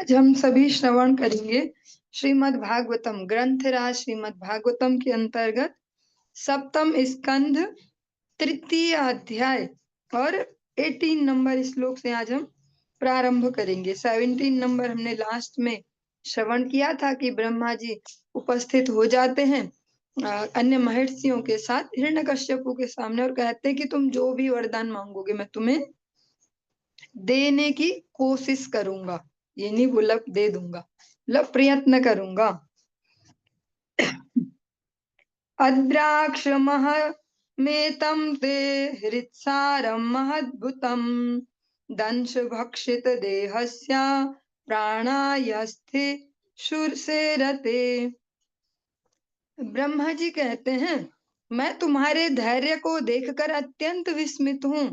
आज हम सभी श्रवण करेंगे श्रीमद् भागवतम ग्रंथराज श्रीमद् भागवतम के अंतर्गत सप्तम स्कंध तृतीय अध्याय और 18 नंबर श्लोक से आज हम प्रारंभ करेंगे। 17 नंबर हमने लास्ट में श्रवण किया था कि ब्रह्मा जी उपस्थित हो जाते हैं अन्य महर्षियों के साथ हिरण्यकश्यपु के सामने और कहते हैं कि तुम जो भी वरदान मांगोगे मैं तुम्हें देने की कोशिश करूंगा। ये नहीं बोला दे दूंगा, मतलब प्रयत्न करूंगा। अद्राक्षमः मेतं ते हृत्सारं महद्भुतं दंश भक्षित देहस्य प्राणायस्थे शूरसेरते। ब्रह्मा जी कहते हैं मैं तुम्हारे धैर्य को देखकर अत्यंत विस्मित हूँ।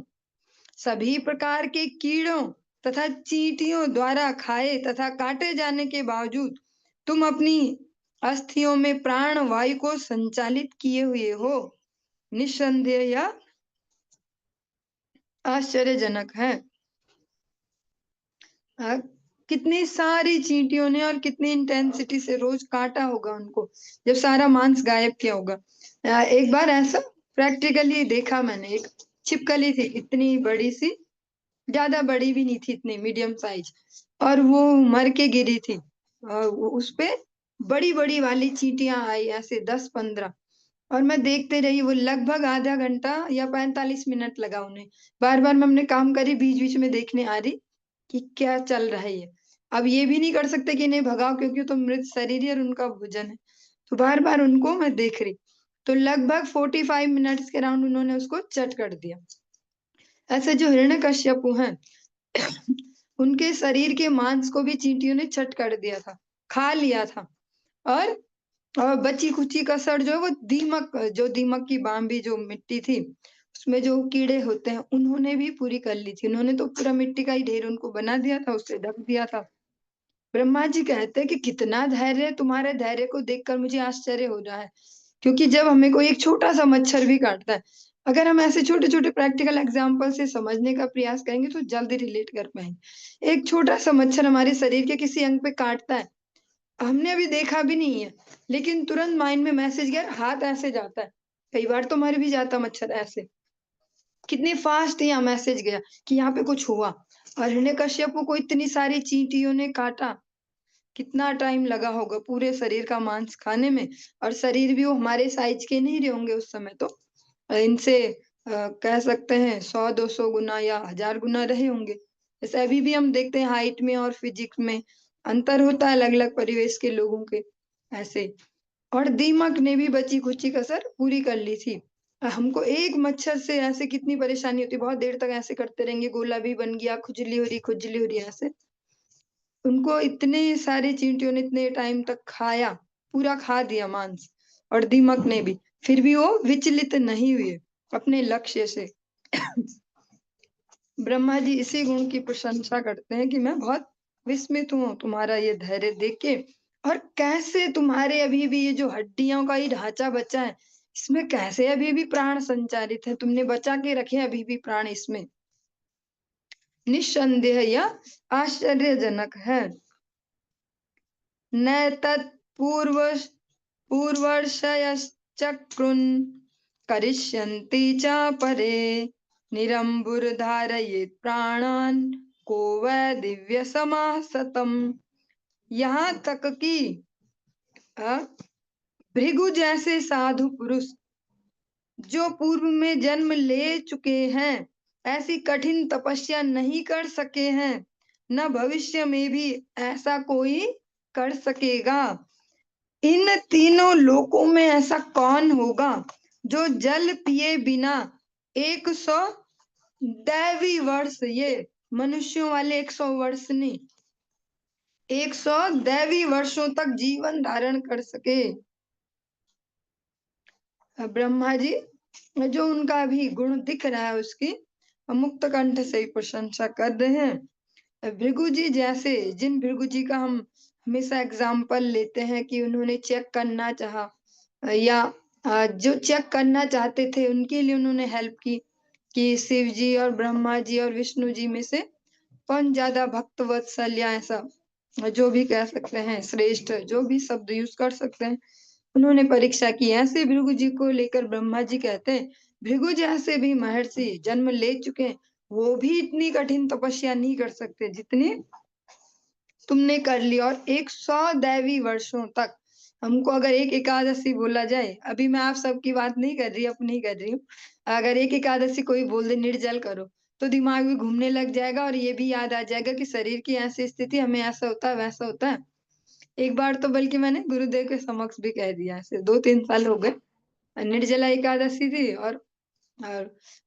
सभी प्रकार के कीड़ों तथा चींटियों द्वारा खाए तथा काटे जाने के बावजूद तुम अपनी अस्थियों में प्राण वायु को संचालित किए हुए हो। निस्संदेह यह आश्चर्यजनक है। कितनी सारी चींटियों ने और कितनी इंटेंसिटी से रोज काटा होगा उनको, जब सारा मांस गायब किया होगा। एक बार ऐसा प्रैक्टिकली देखा मैंने, एक छिपकली थी इतनी बड़ी सी, ज्यादा बड़ी भी नहीं थी, इतनी मीडियम साइज, और वो मर के गिरी थी और उस पे बड़ी बड़ी वाली चींटियां आई ऐसे 10-15, और मैं देखते रही। वो लगभग आधा घंटा या 45 मिनट लगा उन्हें। बार बार मैं अपने काम करी, बीच बीच में देखने आ रही कि क्या चल रहा है ये। अब ये भी नहीं कर सकते कि इन्हें भगाओ क्योंकि तो मृत शरीर ही और उनका भोजन है, तो बार बार उनको मैं देख रही। तो लगभग 45 मिनट्स के राउंड उन्होंने उसको चट कर दिया। ऐसे जो हिरण्यकश्यपु हैं उनके शरीर के मांस को भी चींटियों ने चट कर दिया था, खा लिया था। और बची खुची कसर जो है वो दीमक की बाम्बी जो मिट्टी थी उसमें जो कीड़े होते हैं उन्होंने भी पूरी कर ली थी। उन्होंने तो पूरा मिट्टी का ही ढेर उनको बना दिया था, उससे ढक दिया था। ब्रह्मा जी कहते हैं कि कितना धैर्य, तुम्हारे धैर्य को देखकर मुझे आश्चर्य हो रहा है। क्योंकि जब हमें कोई एक छोटा सा मच्छर भी काटता है, अगर हम ऐसे छोटे छोटे प्रैक्टिकल एग्जाम्पल से समझने का प्रयास करेंगे तो जल्दी रिलेट कर पाएंगे। एक छोटा सा मच्छर हमारे शरीर के किसी अंग पे काटता है, हमने अभी देखा भी नहीं है, लेकिन तुरंत माइंड में मैसेज गया, हाथ ऐसे जाता है। कई बार तो मर भी जाता मच्छर ऐसे, कितने फास्ट यहाँ मैसेज गया कि यहाँ पे कुछ हुआ। और हिरण्यकश्यपु को इतनी सारी चींटियों ने काटा, कितना टाइम लगा होगा पूरे शरीर का मांस खाने में। और शरीर भी वो हमारे साइज के नहीं रहे होंगे उस समय, तो इनसे कह सकते हैं 100-200 गुना या 1000 गुना रहे होंगे। जैसे अभी भी हम देखते हैं हाइट में और फिजिक्स में अंतर होता है अलग अलग परिवेश के लोगों के ऐसे। और दीमक ने भी बची खुची कसर पूरी कर ली थी। हमको एक मच्छर से ऐसे कितनी परेशानी होती, बहुत देर तक ऐसे करते रहेंगे, गोला भी बन गया, खुजली हो रही ऐसे। उनको इतने सारे चींटियों ने इतने टाइम तक खाया, पूरा खा दिया मांस, और दीमक ने भी, फिर भी वो विचलित नहीं हुए अपने लक्ष्य से। ब्रह्मा जी इसी गुण की प्रशंसा करते हैं कि मैं बहुत विस्मित हूँ तुम्हारा ये धैर्य देख के, और कैसे तुम्हारे अभी भी ये जो हड्डियों का ही ढांचा बचा है इसमें कैसे अभी भी प्राण संचारित है, तुमने बचा के रखे अभी भी प्राण इसमें। निस्संदेह यह आश्चर्यजनक है। न तत्पूर्व पूर्वर्षयश्चक्रुन् करिष्यन्ति च परे निरम्बुर धारयेत् प्राणान् को वै दिव्य समाः सतम्। यहाँ तक कि भृगु जैसे साधु पुरुष जो पूर्व में जन्म ले चुके हैं ऐसी कठिन तपस्या नहीं कर सके हैं, न भविष्य में भी ऐसा कोई कर सकेगा। इन तीनों लोकों में ऐसा कौन होगा जो जल पिए बिना 100 दैवी वर्ष, ये मनुष्यों वाले 100 वर्ष नहीं, 100 दैवी वर्षों तक जीवन धारण कर सके। ब्रह्मा जी जो उनका भी गुण दिख रहा है उसकी मुक्त कंठ से ही प्रशंसा कर रहे हैं। भृगु जी जैसे, जिन भृगु जी का हम हमेशा एग्जाम्पल लेते हैं कि उन्होंने चेक करना चाहा, या जो चेक करना चाहते थे उनके लिए उन्होंने हेल्प की कि शिव जी और ब्रह्मा जी और विष्णु जी में से कौन ज्यादा भक्त वत्सल या ऐसा, जो भी कह सकते हैं, श्रेष्ठ, जो भी शब्द यूज कर सकते हैं, उन्होंने परीक्षा की। ऐसे भृगु जी को लेकर ब्रह्मा जी कहते हैं, भृगु जैसे भी महर्षि जन्म ले चुके हैं, वो भी इतनी कठिन तपस्या नहीं कर सकते जितनी तुमने कर ली। और 100 दैवी वर्षों तक हमको अगर एक एकादशी बोला जाए, अभी मैं आप सबकी बात नहीं कर रही, अपनी कर रही हूँ, अगर एक एकादशी कोई बोल दे निर्जल करो, तो दिमाग में घूमने लग जाएगा और ये भी याद आ जाएगा कि शरीर की ऐसी स्थिति, हमें ऐसा होता है वैसा होता है। एक बार तो बल्कि मैंने गुरुदेव के समक्ष भी कह दिया, ऐसे 2-3 साल हो गए, निर्जला एकादशी थी, और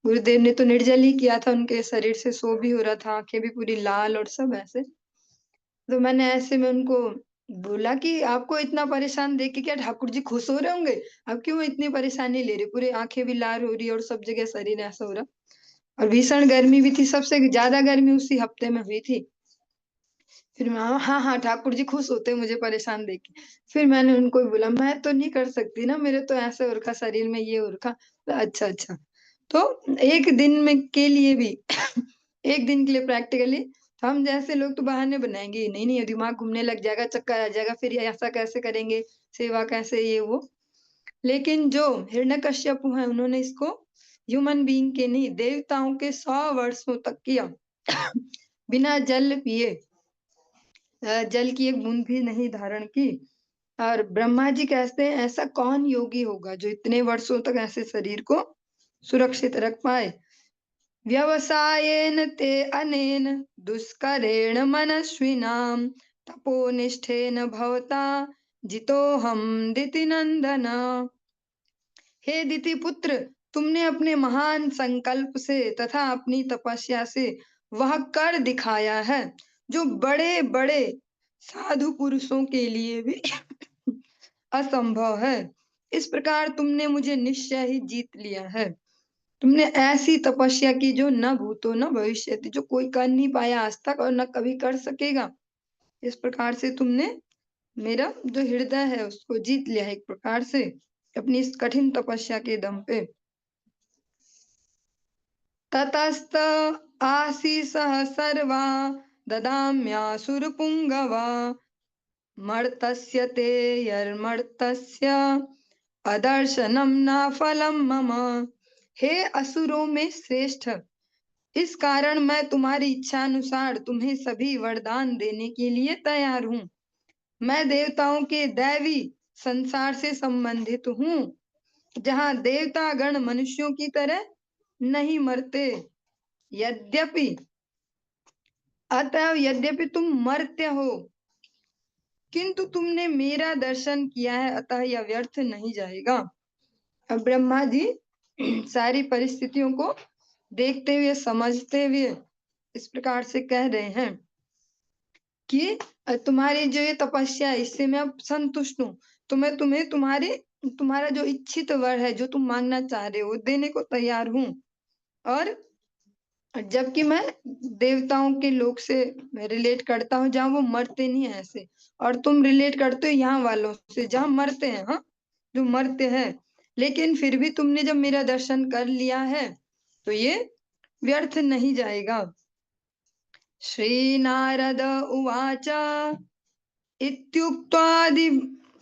गुरुदेव ने तो निर्जल ही किया था, उनके शरीर से सो भी हो रहा था, आंखें भी पूरी लाल और सब ऐसे। तो मैंने ऐसे में उनको बोला कि आपको इतना परेशान देख के क्या ठाकुर जी खुश हो रहे होंगे? अब क्यों इतनी परेशानी ले रहे? पूरी आंखें भी लाल हो रही और सब जगह शरीर ऐसा हो रहा, और भीषण गर्मी भी थी, सबसे ज्यादा गर्मी उसी हफ्ते में हुई थी। फिर मैं हाँ हाँ ठाकुर जी खुश होते मुझे परेशान देख के। फिर मैंने उनको बोला मैं तो नहीं कर सकती ना, मेरे तो ऐसे हो रखा शरीर में, ये हो रखा। अच्छा अच्छा, तो एक दिन में के लिए भी एक दिन के लिए प्रैक्टिकली हम जैसे लोग तो बहाने बनाएंगे, नहीं नहीं दिमाग घूमने लग जाएगा, चक्कर आ जाएगा, फिर ये ऐसा कैसे करेंगे, सेवा कैसे, ये वो। लेकिन जो हिरण्यकश्यप है, उन्होंने इसको ह्यूमन बीइंग के नहीं, देवताओं के 100 वर्षों तक किया बिना जल पिए, जल की एक बूंद भी नहीं धारण की। और ब्रह्मा जी कहते हैं ऐसा कौन योगी होगा जो इतने वर्षों तक ऐसे शरीर को सुरक्षित रख पाए। व्यवसायेन ते अनेन दुष्करेण मनस्विनाम तपोनिष्ठेन भवता जितोहम दिति नंदन। हे दिति पुत्र, तुमने अपने महान संकल्प से तथा अपनी तपस्या से वह कर दिखाया है जो बड़े बड़े साधु पुरुषों के लिए भी असंभव है। इस प्रकार तुमने मुझे निश्चय ही जीत लिया है। तुमने ऐसी तपस्या की जो न भूतो न भविष्य थी, जो कोई कर नहीं पाया आज तक और न कभी कर सकेगा। इस प्रकार से तुमने मेरा जो हृदय है उसको जीत लिया है एक प्रकार से, अपनी इस कठिन तपस्या के दम पे। ततस्त आशीषः सर्वा ददाम्यासुर पुंगवा मर्तस्य ते यर्मर्तस्य अदर्शनम न फलम मम। हे असुरों में श्रेष्ठ, इस कारण मैं तुम्हारी इच्छा अनुसार तुम्हें सभी वरदान देने के लिए तैयार हूँ। मैं देवताओं के दैवी संसार से संबंधित हूँ, जहाँ देवता गण मनुष्यों की तरह नहीं मरते। यद्यपि अतः यद्यपि तुम मर्त्य हो, किंतु तुमने मेरा दर्शन किया है, अतः यह व्यर्थ नहीं जाएगा। अब ब्रह्मा जी सारी परिस्थितियों को देखते हुए, समझते हुए इस प्रकार से कह रहे हैं कि तुम्हारी जो ये तपस्या है इससे मैं अब संतुष्ट हूँ, तो मैं तुम्हें तुम्हारा जो इच्छित वर है, जो तुम मांगना चाह रहे हो, देने को तैयार हूँ। और जबकि मैं देवताओं के लोक से रिलेट करता हूँ जहाँ वो मरते नहीं है ऐसे, और तुम रिलेट करते हो यहाँ वालों से जहाँ मरते हैं, हाँ जो मरते हैं। लेकिन फिर भी तुमने जब मेरा दर्शन कर लिया है तो ये व्यर्थ नहीं जाएगा। श्री नारद उवाच इत्युक्त्वादि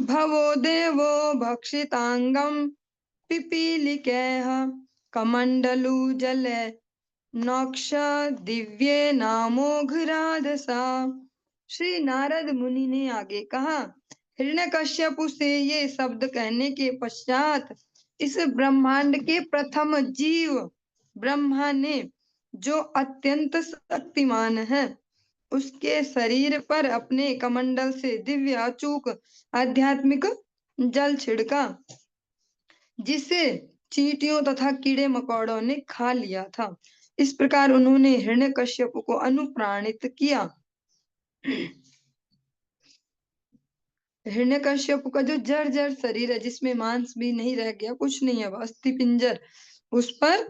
भवो देवो भक्षितांगम पिपीलिकैः कमण्डलूजले नक्ष दिव्ये नामोघराधसा। श्री नारद मुनि ने आगे कहा, हिरण्यकश्यपु से ये शब्द कहने के पश्चात इस ब्रह्मांड के प्रथम जीव ब्रह्मा ने, जो अत्यंत शक्तिमान है, उसके शरीर पर अपने कमंडल से दिव्य अचूक आध्यात्मिक जल छिड़का, जिसे चींटियों तथा कीड़े मकोड़ों ने खा लिया था। इस प्रकार उन्होंने हिरण्यकश्यप को अनुप्राणित किया। हिरण्यकश्यप का जो जर्जर शरीर है, जिसमें मांस भी नहीं रह गया, कुछ नहीं है, अस्थि पिंजर, उस पर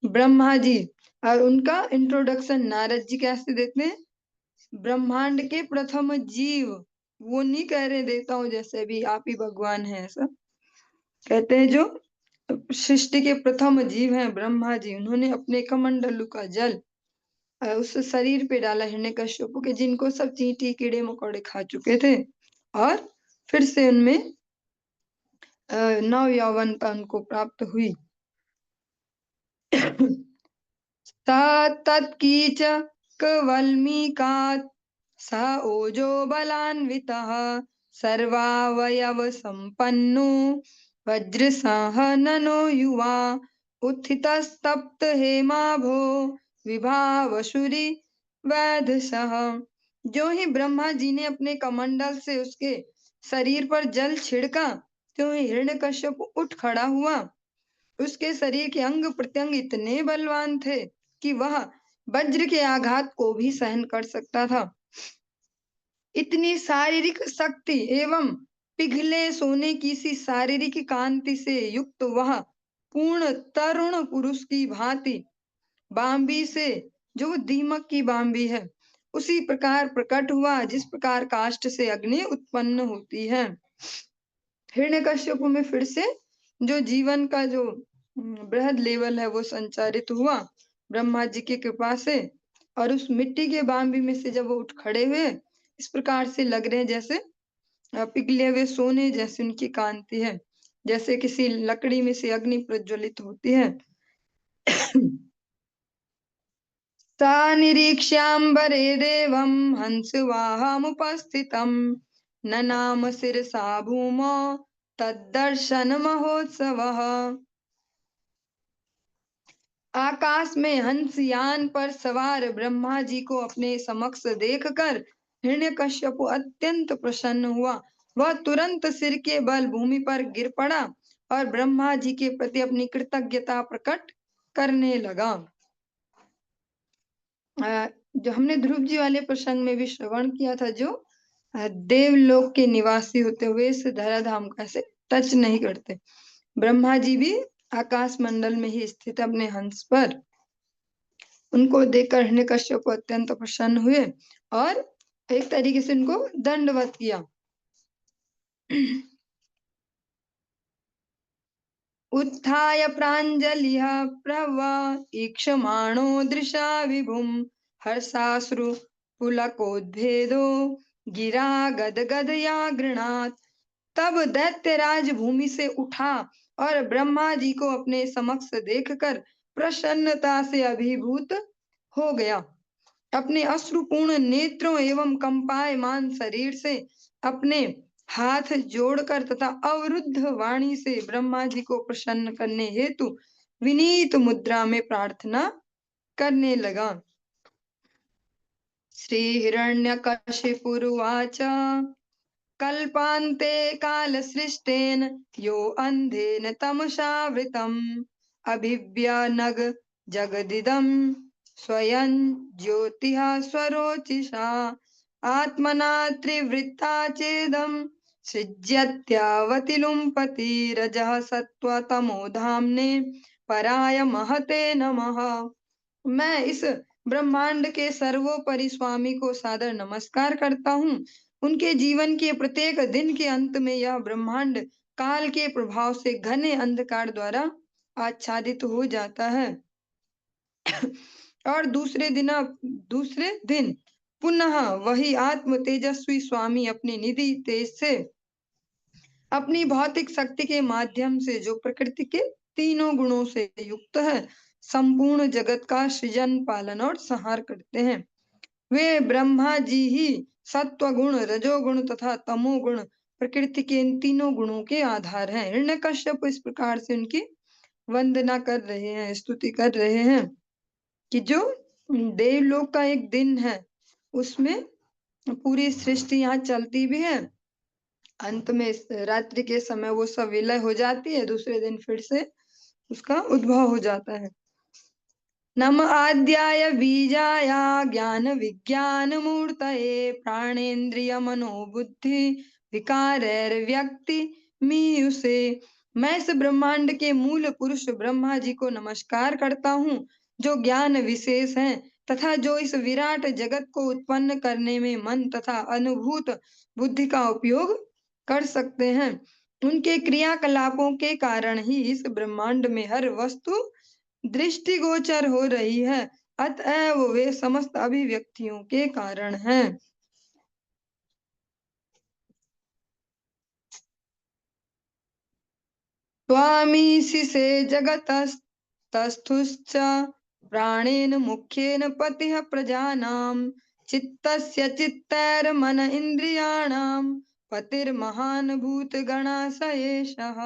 ब्रह्मा जी और उनका इंट्रोडक्शन नारद जी कैसे देते हैं, ब्रह्मांड के प्रथम जीव। वो नहीं कह रहे देवताओं जैसे भी आप ही भगवान है, ऐसा कहते हैं जो सृष्टि के प्रथम जीव हैं ब्रह्मा जी, उन्होंने अपने कमंडलू का जल उस शरीर पे डाला हिरण्यकश्यप के, जिनको सब चींटी कीड़े मकोड़े खा चुके थे, और फिर से उनमें नव यौवनता उनको प्राप्त हुई। सा तत्कीच कवल्मीकात् स ओजो बलान्वितः सर्वावयव संपन्नो वज्रसहननो युवा उत्थितस्तप्त हेमाभो विभावशुरि वैधसः। जो ही ब्रह्मा जी ने अपने कमंडल से उसके शरीर पर जल छिड़का, त्यों ही हिरण्यकश्यप उठ खड़ा हुआ। उसके शरीर के अंग प्रत्यंग इतने बलवान थे कि वह वज्र के आघात को भी सहन कर सकता था। इतनी शारीरिक शक्ति एवं पिघले सोने की सी शारीरिक कांति से युक्त वह पूर्ण तरुण पुरुष की भांति बांबी से, जो दीमक की बांबी है, उसी प्रकार प्रकट हुआ जिस प्रकार काष्ठ से अग्नि उत्पन्न होती है। हिरण्यकश्यप में फिर से जो जीवन का जो बृहद लेवल है वो संचारित हुआ ब्रह्मा जी की कृपा से, और उस मिट्टी के बांबी में से जब वो उठ खड़े हुए, इस प्रकार से लग रहे हैं जैसे पिघले हुए सोने जैसी उनकी कांति है, जैसे किसी लकड़ी में से अग्नि प्रज्वलित होती है। सा निरीक्ष्याम्बरे देवं हंसवाहमुपस्थितं ननाम शिरसा भूमौ तद्दर्शन महोत्सवः। आकाश में हंसयान पर सवार ब्रह्मा जी को अपने समक्ष देखकर हिरण्यकश्यप अत्यंत प्रसन्न हुआ। वह तुरंत सिर के बल भूमि पर गिर पड़ा और ब्रह्मा जी के प्रति अपनी कृतज्ञता प्रकट करने लगा। जो हमने ध्रुव जी वाले प्रसंग में भी श्रवण किया था, जो देवलोक के निवासी होते हुए इस धराधाम का ऐसे टच नहीं करते, ब्रह्मा जी भी आकाश मंडल में ही स्थित अपने हंस पर, उनको देखकर हिरण्यकश्यप अत्यंत प्रसन्न हुए और एक तरीके से उनको दंडवत किया। उत्थाय प्राञ्जलिः प्रवईक्षमाणो दृशा विभुं हर्षाश्रु पुलकोद्भेदो गिरा गदगदया गृणात्। तब दैत्यराज भूमि से उठा और ब्रह्मा जी को अपने समक्ष देखकर प्रसन्नता से अभिभूत हो गया। अपने अश्रुपूर्ण नेत्रों एवं कंपायमान शरीर से अपने हाथ जोड़कर तथा अवरुद्ध वाणी से ब्रह्मा जी को प्रसन्न करने हेतु विनीत मुद्रा में प्रार्थना करने लगा। श्री हिरण्यकशिपुरुवाच कल्पान्ते कालसृष्टेन यो अंधेन तमसावृतम् अभिव्यनग जगदिदं स्वयं ज्योतिः स्वरोचिषा आत्मना त्रिवृत्ता चेदं सृज्यत्यावति लुम्पति रजः सत्त्वतमो धाम्ने पराय महते नमः। मैं इस ब्रह्मांड के सर्वोपरि स्वामी को सादर नमस्कार करता हूँ। उनके जीवन के प्रत्येक दिन के अंत में यह ब्रह्मांड काल के प्रभाव से घने अंधकार द्वारा आच्छादित हो जाता है और दूसरे दिन पुनः वही आत्म तेजस्वी स्वामी अपनी निधि तेज से अपनी भौतिक शक्ति के माध्यम से, जो प्रकृति के तीनों गुणों से युक्त है, संपूर्ण जगत का सृजन पालन और संहार करते हैं। वे ब्रह्मा जी ही सत्व गुण, रजोगुण तथा तमोगुण प्रकृति के इन तीनों गुणों के आधार हैं। हिरण्यकश्यप इस प्रकार से उनकी वंदना कर रहे हैं, स्तुति कर रहे हैं कि जो देवलोक का एक दिन है उसमें पूरी सृष्टि यहाँ चलती भी है, अंत में रात्रि के समय वो सब विलय हो जाती है, दूसरे दिन फिर से उसका उद्भव हो जाता है। नम आद्याय बीजाय ज्ञान विज्ञान मूर्तये प्राणेन्द्रिय मनोबुद्धि विकारैर्व्यक्ति मीयुषे। मैं इस ब्रह्मांड के मूल पुरुष ब्रह्मा जी को नमस्कार करता हूँ, जो ज्ञान विशेष हैं तथा जो इस विराट जगत को उत्पन्न करने में मन तथा अनुभूत बुद्धि का उपयोग कर सकते हैं। उनके क्रियाकलापों के कारण ही इस ब्रह्मांड में हर वस्तु दृष्टिगोचर हो रही है अतएव वे समस्त अभिव्यक्तियों के कारण हैं। त्वामीसि से जगतस्तस्थुश्च प्राणेन मुख्येन पतिः प्रजानां चित्तस्य चित्तैर्मन इन्द्रियाणां पतिर्महान् भूतगणास एषः।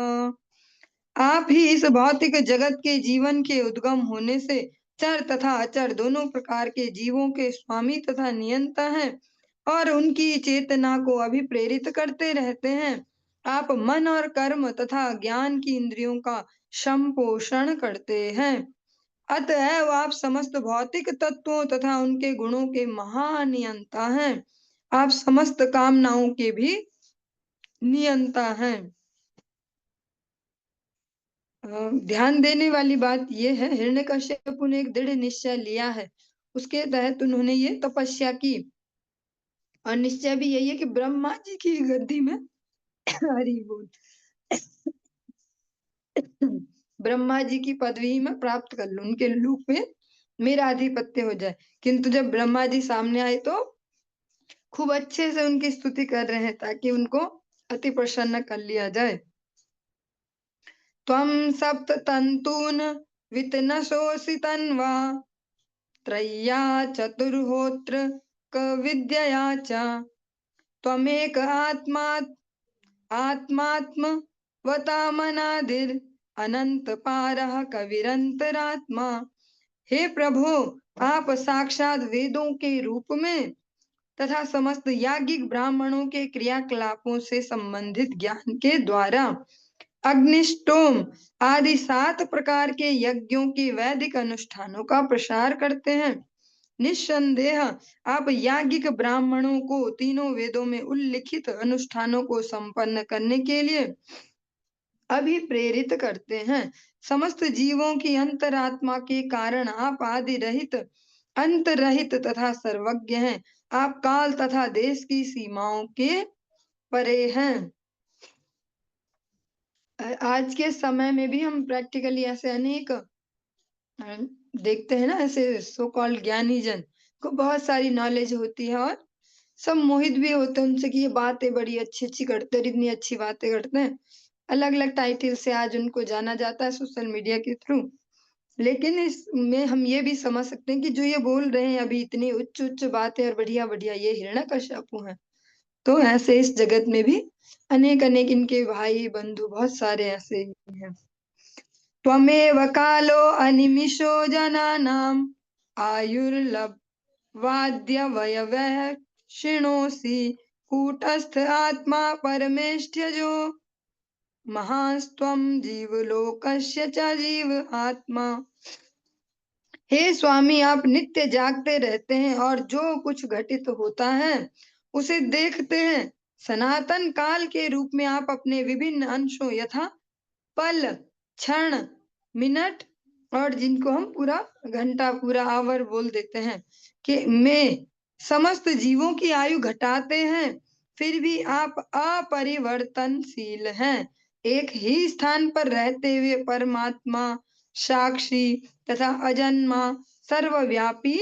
आप ही इस भौतिक जगत के जीवन के उद्गम होने से चर तथा अचर दोनों प्रकार के जीवों के स्वामी तथा नियंता हैं और उनकी चेतना को अभिप्रेरित करते रहते हैं। आप मन और कर्म तथा ज्ञान की इंद्रियों का संपोषण करते हैं। अतएव आप समस्त भौतिक तत्वों तथा उनके गुणों के महानियंता हैं। आप समस्त कामनाओं के भी नियंता हैं। ध्यान देने वाली बात यह है, हिरण्यकश्यप ने एक दृढ़ निश्चय लिया है, उसके तहत उन्होंने ये तपस्या की और निश्चय भी यही है कि ब्रह्मा जी की गद्दी में हरि बोल ब्रह्मा जी की पदवी में प्राप्त कर लूं, उनके लोक में मेरा आधिपत्य हो जाए। किंतु जब ब्रह्मा जी सामने आए तो खूब अच्छे से उनकी स्तुति कर रहे हैं ताकि उनको अति प्रसन्न कर लिया जाए। त्वं सप्त तंतून वितनसोऽसि तन्वा त्रय्या चतुर्होत्र विद्यया च त्वमेक आत्मात्मवतामनादिर् अनंत पारः कविरंतरात्मा। हे प्रभु, आप साक्षात वेदों के रूप में तथा समस्त याज्ञिक ब्राह्मणों के क्रियाकलापों से संबंधित ज्ञान के द्वारा अग्निष्टोम आदि 7 प्रकार के यज्ञों के वैदिक अनुष्ठानों का प्रसार करते हैं। निस्संदेह आप याज्ञिक ब्राह्मणों को तीनों वेदों में उल्लिखित अनुष्ठानों को संपन्न करने के लिए अभिप्रेरित करते हैं। समस्त जीवों की अंतरात्मा के कारण आप आदि रहित, अंत रहित तथा सर्वज्ञ हैं। आप काल तथा देश की सीमाओं के परे हैं। आज के समय में भी हम प्रैक्टिकली ऐसे अनेक देखते हैं ना, ऐसे सो कॉल्ड ज्ञानी जन को बहुत सारी नॉलेज होती है और सब मोहित भी होते हैं उनसे कि ये बातें बड़ी अच्छी अच्छी करते हैं, इतनी अच्छी बातें करते हैं। अलग अलग टाइटल से आज उनको जाना जाता है सोशल मीडिया के थ्रू। लेकिन इसमें हम ये भी समझ सकते हैं कि जो ये बोल रहे हैं अभी इतनी उच्च उच्च बातें और बढ़िया बढ़िया, ये हिरण्यकश्यप हैं। तो ऐसे इस जगत में भी अनेक अनेक इनके भाई बंधु बहुत सारे ऐसे ही हैं। त्वमेव कालो अनिमिषो जनानाम् आयुर्लब्ध्वाद्यवयवः क्षिणोसि कूटस्थ आत्मा परमेष्ठ्यजो महास्त्वं जीवलोकस्य च जीव आत्मा। हे स्वामी, आप नित्य जागते रहते हैं और जो कुछ घटित होता है उसे देखते हैं। सनातन काल के रूप में आप अपने विभिन्न अंशों यथा पल, क्षण, मिनट और जिनको हम पूरा घंटा, पूरा आवर बोल देते हैं कि में समस्त जीवों की आयु घटाते हैं, फिर भी आप अपरिवर्तनशील हैं। एक ही स्थान पर रहते हुए परमात्मा साक्षी तथा अजन्मा सर्वव्यापी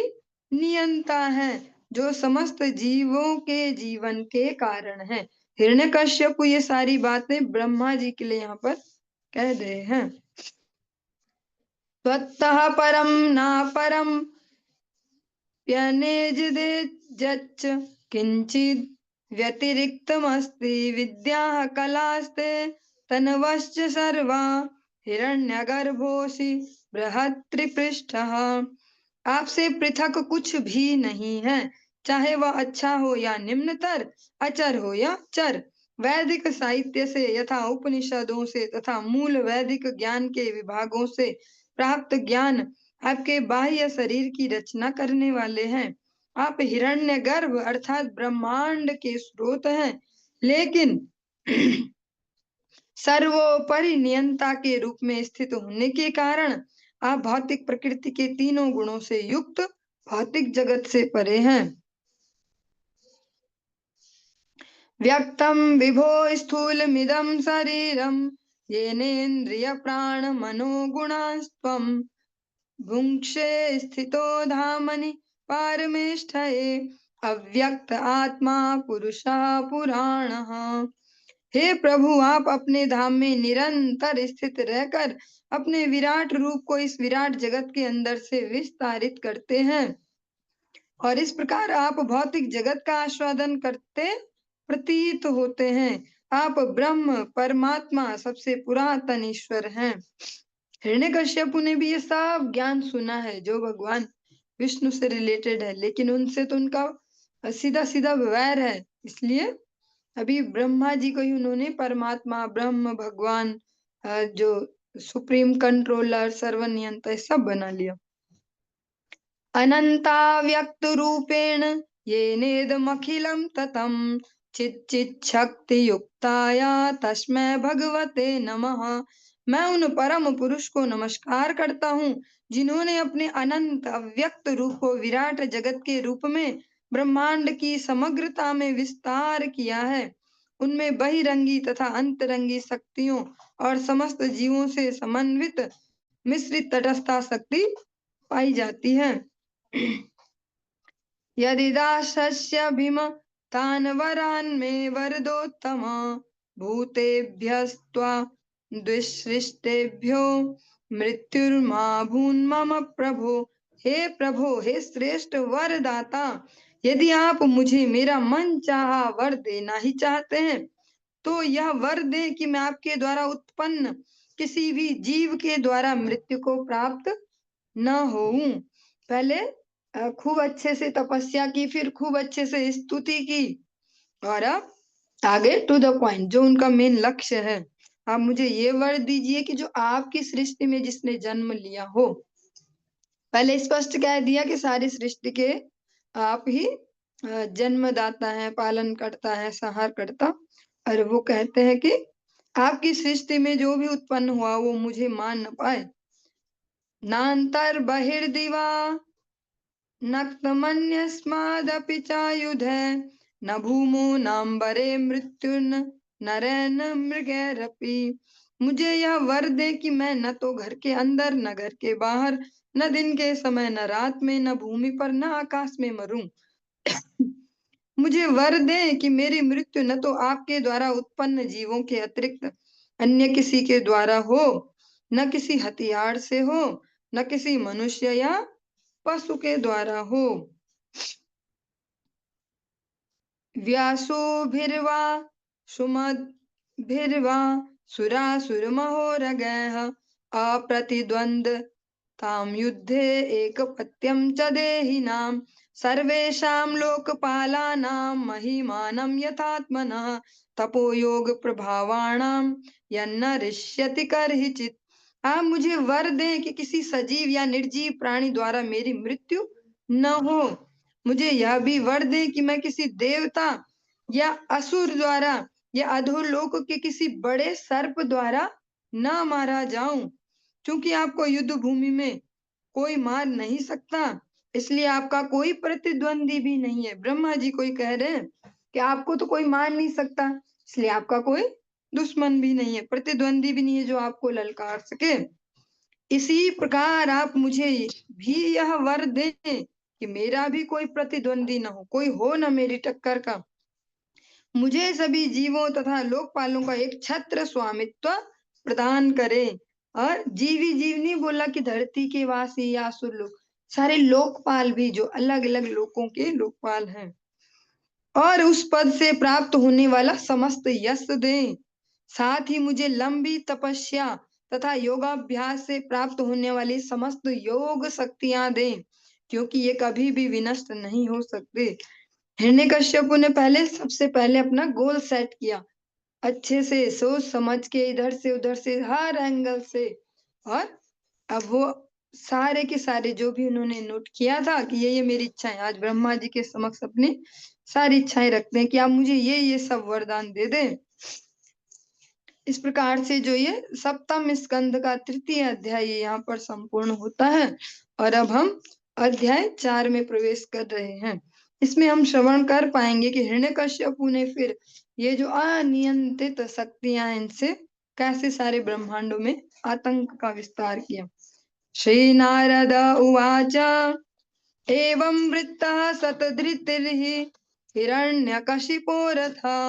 नियंता है, जो समस्त जीवों के जीवन के कारण है। हिरण्यकश्यप ये सारी बातें ब्रह्मा जी के लिए यहाँ पर कह रहे हैं। त्वत्तः परम ना परम प्यनेजदेजच्च किंचिद व्यतिरिक्तमस्ति विद्याः कलास्ते तनवश्च सर्वा हिरण्यगर्भोऽसि बृहत्त्रिपृष्ठः। आपसे पृथक कुछ भी नहीं है, चाहे वह अच्छा हो या निम्नतर, अचर हो या चर। वैदिक साहित्य से यथा उपनिषदों से तथा मूल वैदिक ज्ञान के विभागों से प्राप्त ज्ञान आपके बाह्य शरीर की रचना करने वाले हैं। आप हिरण्यगर्भ अर्थात ब्रह्मांड के स्रोत हैं, लेकिन सर्वोपरि नियंता के रूप में स्थित होने के कारण आप भौतिक प्रकृति के तीनों गुणों से युक्त भौतिक जगत से परे हैं। व्यक्तम विभो स्थूलमिदं शरीरम येनेन्द्रिय प्राण मनोगुणास्त्वं भुङ्क्षे स्थितो धामनि पारमेष्ठये अव्यक्त आत्मा पुरुषः पुराणः। हे प्रभु, आप अपने धाम में निरंतर स्थित रहकर अपने विराट रूप को इस विराट जगत के अंदर से विस्तारित करते हैं और इस प्रकार आप भौतिक जगत का आस्वादन करते प्रतीत होते हैं। आप ब्रह्म परमात्मा सबसे पुरातन ईश्वर हैं। हिरण्यकश्यपु ने भी ये सब ज्ञान सुना है जो भगवान विष्णु से रिलेटेड है, लेकिन उनसे तो उनका सीधा सीधा वैर है। इसलिए अभी ब्रह्मा जी को ही उन्होंने परमात्मा, ब्रह्म, भगवान, जो सुप्रीम कंट्रोलर, सर्वनियंता, सब बना लिया। अनंता व्यक्त रूपेण येनेदमखिलं ततं चिच्चित् शक्ति युक्ताया तस्मै भगवते नमः। मैं उन परम पुरुष को नमस्कार करता हूँ जिन्होंने अपने अनंत अव्यक्त रूप को विराट जगत के रूप में ब्रह्मांड की समग्रता में विस्तार किया है। उनमें बहिरंगी तथा अंतरंगी शक्तियों और समस्त जीवों से समन्वित मिश्रित तटस्था शक्ति पाई जाती है। यदिदासस्य भीम तान् वरान् मे वरदोत्तम भूतेभ्यस्त्वा द्विसृष्टेभ्यो मृत्युर्मा भून् मम प्रभो। हे प्रभो, हे श्रेष्ठ वरदाता, यदि आप मुझे मेरा मन चाहा वर देना ही चाहते हैं तो यह वर दे कि मैं आपके द्वारा उत्पन्न किसी भी जीव के द्वारा मृत्यु को प्राप्त न होऊं। पहले खूब अच्छे से तपस्या की, फिर खूब अच्छे से स्तुति की और अब आगे टू द पॉइंट, जो उनका मेन लक्ष्य है। आप मुझे ये वर दीजिए कि जो आपकी सृष्टि में जिसने जन्म लिया हो। पहले स्पष्ट कह दिया कि सारी सृष्टि के आप ही जन्मदाता है, पालन करता है, संहार करता। और वो कहते हैं कि आपकी सृष्टि में जो भी उत्पन्न हुआ वो मुझे मान न पाए। नान्तर बहिर्दिवा नक्तमन्यस्मादपि चायुधे न भूमो नाम्बरे मृत्युर्न नरेन मृगैरपि। मुझे यह वर दे कि मैं न तो घर के अंदर, न घर के बाहर, न दिन के समय, न रात में, न भूमि पर, न आकाश में मरूं। मुझे वर दे कि मेरी मृत्यु न तो आपके द्वारा उत्पन्न जीवों के अतिरिक्त अन्य किसी के द्वारा हो, न किसी हथियार से हो, न किसी मनुष्य या पशु के द्वारा हो। व्यासोभिर्वा सुमद्भिर्वा सुरासुरमहोरगैः अप्रतिद्वन्द्वतां युद्धे एकपत्यं च देहिनां सर्वेषां लोकपालानां महिमानं यथात्मनः तपोयोग प्रभावाणां यन्न ऋष्यति कर्हिचित्। आप मुझे वर दें कि किसी सजीव या निर्जीव प्राणी द्वारा मेरी मृत्यु न हो। मुझे यह भी वर दे कि मैं किसी देवता या असुर द्वारा या अधोलोक के किसी बड़े सर्प द्वारा न मारा जाऊं। क्योंकि आपको युद्ध भूमि में कोई मार नहीं सकता, इसलिए आपका कोई प्रतिद्वंदी भी नहीं है। ब्रह्मा जी को ही कह रहे हैं कि आपको तो कोई मार नहीं सकता, इसलिए आपका कोई दुश्मन भी नहीं है, प्रतिद्वंदी भी नहीं है जो आपको ललकार सके। इसी प्रकार आप मुझे भी यह वर दें कि मेरा भी कोई प्रतिद्वंदी न हो, कोई हो न मेरी टक्कर का। मुझे सभी जीवों तथा लोकपालों का एक छत्र स्वामित्व प्रदान करें। और जीवी जीवनी बोला कि धरती के वासी या असुर लोग, सारे लोकपाल भी जो अलग अलग लोकों के लोकपाल हैं, और उस पद से प्राप्त होने वाला समस्त यश दें। साथ ही मुझे लंबी तपस्या तथा योगाभ्यास से प्राप्त होने वाली समस्त योग शक्तियां दें, क्योंकि ये कभी भी विनष्ट नहीं हो सकते। हिरण्यकश्यपु ने सबसे पहले अपना गोल सेट किया, अच्छे से सोच समझ के, इधर से उधर से, हर एंगल से। और अब वो सारे के सारे जो भी उन्होंने नोट किया था कि ये मेरी इच्छा है, आज ब्रह्मा जी के समक्ष अपनी सारी इच्छाएं रखते हैं कि आप मुझे ये सब वरदान दे दें। इस प्रकार से जो ये सप्तम स्कंद का तृतीय अध्याय यहाँ पर संपूर्ण होता है। और अब हम अध्याय 4 में प्रवेश कर रहे हैं। इसमें हम श्रवण कर पाएंगे कि हिरण्यकश्यपु ने फिर ये जो अनियंत्रित शक्तियां, इनसे कैसे सारे ब्रह्मांडों में आतंक का विस्तार किया। श्रीनारद उवाच एवं वृत्तः शतधृतिर्हि हिरण्यकशिपोरथा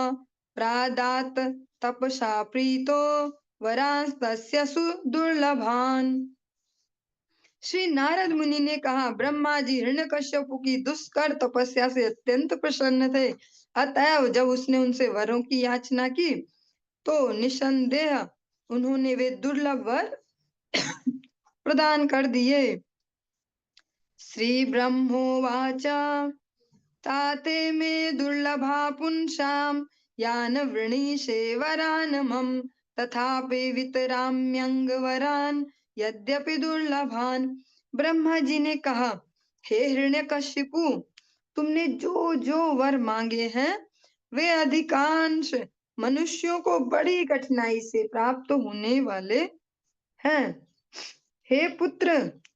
प्रादात् तपसा प्रीतो वरांस्तस्य सुदुर्लभान्। श्री नारद मुनि ने कहा, ब्रह्मा जी हिरण्यकश्यप की दुष्कर तपस्या से अत्यंत प्रसन्न थे। अतएव जब उसने उनसे वरों की याचना की तो निसंदेह उन्होंने वे दुर्लभ वर प्रदान कर दिए। श्री ब्रह्मोवाच ताते मे दुर्लभा पुंसाम यान वृणीशे वरान मम तथापि वितराम्यंग वरान यद्यपि दुर्लभान। ब्रह्मा जी ने कहा, हे हिरण्यकशिपु, तुमने जो जो वर मांगे हैं वे अधिकांश मनुष्यों को बड़ी कठिनाई से प्राप्त होने वाले हैं। हे पुत्र,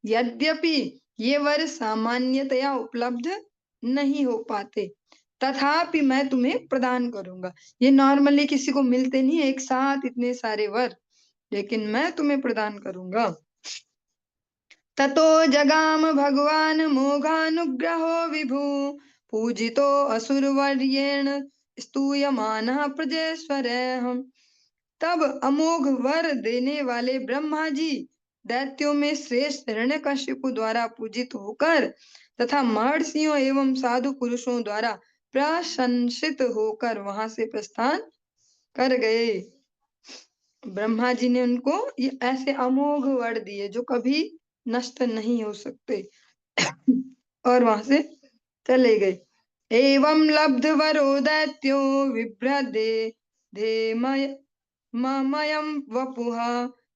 यद्यपि ये वर सामान्यतया उपलब्ध नहीं हो पाते तथापि मैं तुम्हें प्रदान करूंगा। ये नॉर्मली किसी को मिलते नहीं एक साथ इतने सारे वर, लेकिन मैं तुम्हें प्रदान करूंगा। ततो जगाम भगवान मोघानुग्रहो विभु पूजितो असुरवर्येण स्तूयमानः प्रजेश्वरः। तब अमोघ वर देने वाले ब्रह्मा जी दैत्यों में श्रेष्ठ हिरण्यकशिपु द्वारा पूजित होकर तथा महर्षियों एवं साधु पुरुषों द्वारा प्रशंसित होकर वहां से प्रस्थान कर गए। ब्रह्मा जी ने उनको ये ऐसे अमोघ वर दिए जो कभी नष्ट नहीं हो सकते और वहां से चले गए। एवं लब्ध वरो दैत्यो विभ्रदे धेमय ममयं वपुः